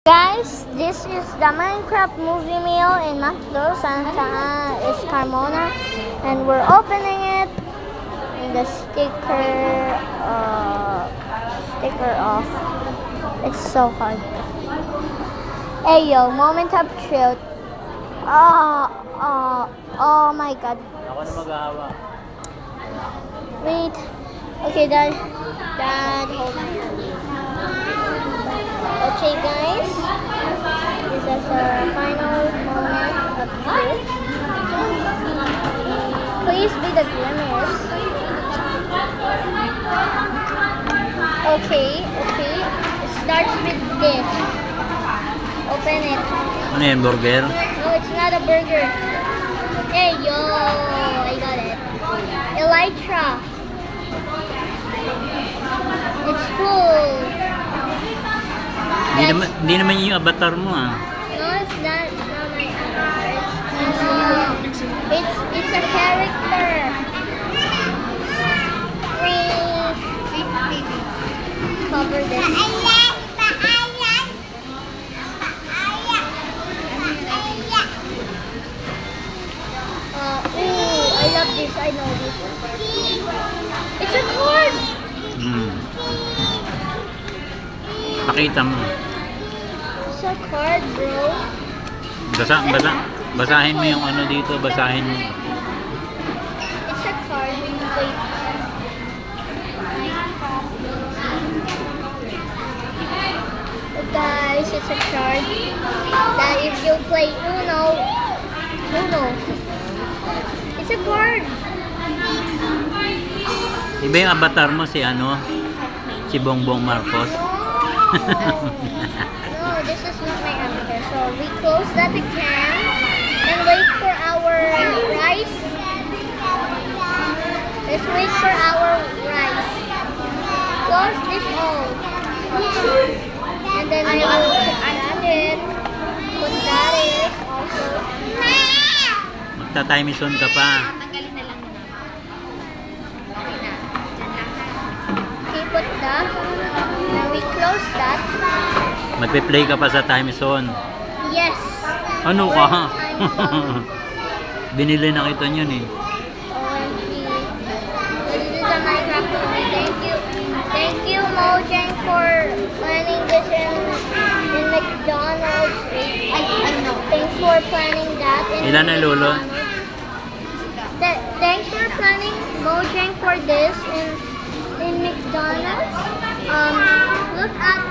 Guys, this is the Minecraft movie meal in McDo. Santa Ana is Carmona, and we're opening it. And the sticker off. It's so hard. Hey yo, moment of truth. Oh my God. Ako na mag-aawa. Wait. Okay, Dad, hold on. Okay, guys. This is our final moment of truth. Please be the grimace. Okay. It starts with this. Open it. Ano yan, burger? No, it's not a burger. Hey, yo, I got it. Elytra. It's cool. Hindi naman yung avatar mo ah. No, it's not my avatar. It's a character. Cover this. I love this. I know this. It's a card. Pakita mo. It's a card, bro. Basahin mo yung ano dito, basahin mo. It's a card. Wait. Guys, it's a card that if you play Uno, it's a card. Iba yung avatar mo si ano? Si Bongbong Marcos. No, this is not my avatar. So we close that again and wait for our rice. Let's wait for our rice. Close this all. And then I will add it. Put that is also. Magta-time zone ka pa. Okay, put that. Now we close that. Magpe-play ka pa sa time zone. Yes. Ano ka? Time zone. Binili na kita niyan eh. OMG. This is a Minecraft movie. Thank you, Mojang, for planning this in McDonald's. I know. Thanks for planning that in Ilan ang lolo? Thanks for planning Mojang for this in McDonald's. Look at